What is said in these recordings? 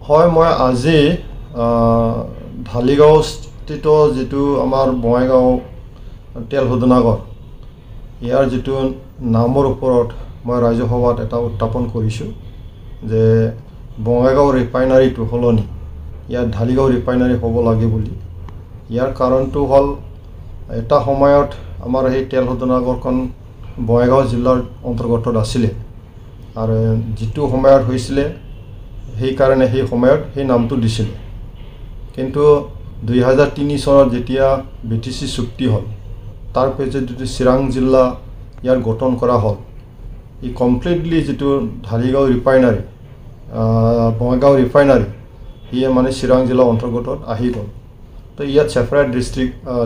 হয় মই আজি ঢালিগাঁও স্থিত যেটো আমাৰ বঙাইগাঁও তেল শোধনাগাৰ ইয়াৰ যেটো নামৰ ওপৰত মই ৰাজ্যসভাত এটা উত্থাপন কৰিছোঁ যে বঙাইগাঁও ৰিফাইনাৰীটো হলনি ইয়াৰ ঢালিগাঁও ৰিফাইনাৰী হ'ব লাগে বুলি। ইয়াৰ কাৰণটো হ'ল এটা সময়ত আমাৰ এই তেল শোধনাগাৰখন বঙাইগাঁও জিলাৰ অন্তৰ্গত আছিলে আৰু যেটো সময়ত হৈছিলে সেই কাৰণে সেই সময়ত সেই নামটো দিছিল। কিন্তু 2003 চনত যেতিয়া BTC চুক্তি হ'ল তাৰ পিছত যেটো চিৰাং জিলা ইয়াৰ গঠন কৰা হ'ল ই কমপ্লিটলি যেটো ঢালিগাঁও ৰিফাইনাৰী বঙাইগাঁও ৰিফাইনাৰী ইয়ে মানে চিৰাং জিলা অন্তৰ্গত আহি গ'ল। তো ইয়াত সেপাৰেট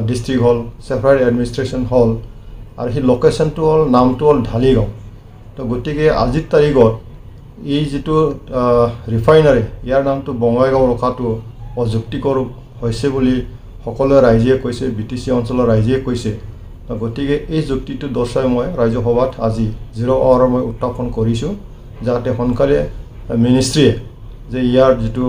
ডিস্ট্ৰিক্ট হ'ল, সেপাৰেট এডমিনিষ্ট্ৰেশ্যন হ'ল আৰু সেই লোকেশ্যনটো হ'ল নামটো হ'ল ঢালিগাঁও। তো গতিকে আজিৰ তাৰিখত এই যেটো ৰিফাইনাৰী ইয়াৰ নামটো বঙাইগাঁও ৰখাটো অযুক্তিকৰ হৈছে বুলি সকলো ৰাইজে কৈছে, BTC অঞ্চলৰ ৰাইজে কৈছে। গতিকে এই যুক্তিটো দৰ্শাই মই ৰাজ্যসভাত আজি 0 আৱাৰ মই উত্থাপন কৰিছোঁ যাতে সোনকালে মিনিষ্ট্ৰীয়ে যে ইয়াৰ যেটো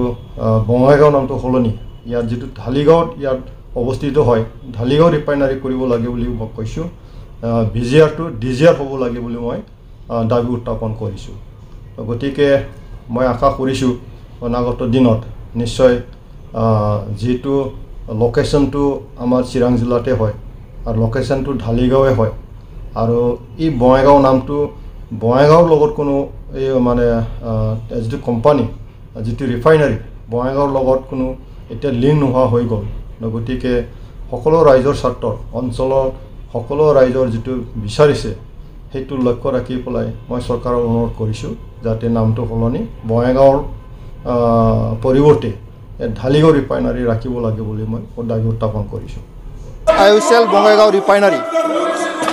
বঙাইগাঁও নামটো সলনি ইয়াৰ যেটো ঢালিগাঁৱত ইয়াত অৱস্থিত হয় ঢালিগাঁও ৰিফাইনাৰী কৰিব লাগে বুলি মই কৈছোঁ। BGRটো DGR হ'ব লাগে বুলি মই দাবী উত্থাপন কৰিছোঁ। গতিকে মই আশা কৰিছোঁ অনাগত দিনত নিশ্চয় যেটো লোকেশ্যনটো আমাৰ চিৰাং জিলাতে হয় আৰু লোকেশ্যনটো ঢালিগাঁৱে হয় আৰু এই বঙাইগাঁও নামটো বঙাইগাঁৱৰ লগত কোনো এই মানে যেটো কোম্পানী যেটো ৰিফাইনাৰী বঙাইগাঁৱৰ লগত কোনো এতিয়া লিংক নোহোৱা হৈ গ'ল। গতিকে সকলো ৰাইজৰ স্বাৰ্থত অঞ্চলৰ সকলো ৰাইজৰ যেটো বিচাৰিছে সেইটো লক্ষ্য ৰাখি পেলাই মই চৰকাৰক অনুৰোধ কৰিছোঁ যাতে নামটো সলনি বঙাইগাঁৱৰ পৰিৱৰ্তে ঢালিগাঁও ৰিফাইনাৰী ৰাখিব লাগে বুলি মই দাবী উত্থাপন কৰিছোঁ। IOCL Bongaigaon Refinery.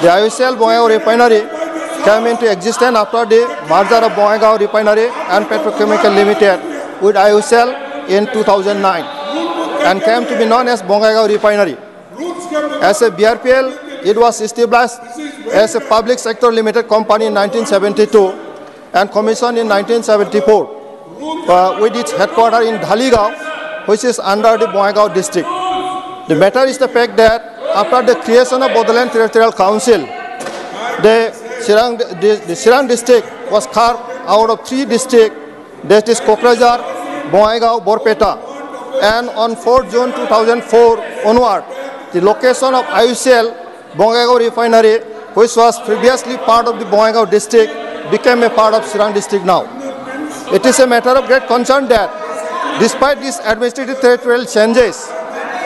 The IOCL Bongaigaon Refinery came into existence after the merger of Bongaigaon Refinery and Petrochemical Limited with IOCL in 2009 and came to be known as Bongaigaon Refinery. As a BRPL, it was established as a public sector limited company in 1972 and commissioned in 1974 with its headquarters in Dhaligaon, which is under the Bongaigaon district. The matter is the fact that after the creation of Bodoland Territorial Council, the Sirang district was carved out of 3 districts, that is Kokrajhar, Bongaigaon, Borpeta, and on 4 June 2004 onward, the location of IOCL Bongaigaon Refinery, which was previously part of the Bongaigaon district, became a part of Sirang district now. It is a matter of great concern that despite these administrative territorial changes,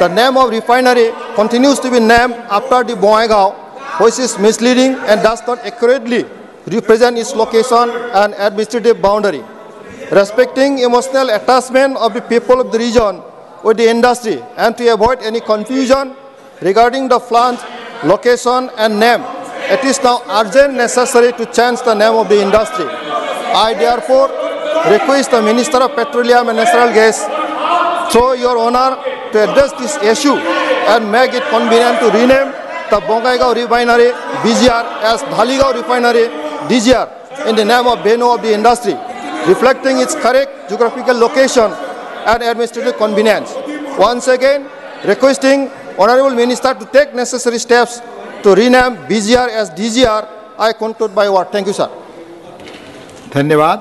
the name of refinery continues to be named after the Bongaigaon, which is misleading and does not accurately represent its location and administrative boundary. Respecting emotional attachment of the people of the region with the industry and to avoid any confusion regarding the plant, location and name, it is now urgent necessary to change the name of the industry. I therefore request the Minister of Petroleum and Natural Gas through your honor to address this issue and make it convenient to rename the Bongaigaon Refinery BGR as Dhaligaon Refinery DGR in the name of venue of the industry, reflecting its correct geographical location and administrative convenience. Once again, requesting Honorable Minister to take necessary steps to rename BGR as DGR. I conclude my word. Thank you, sir. धन्यवाद।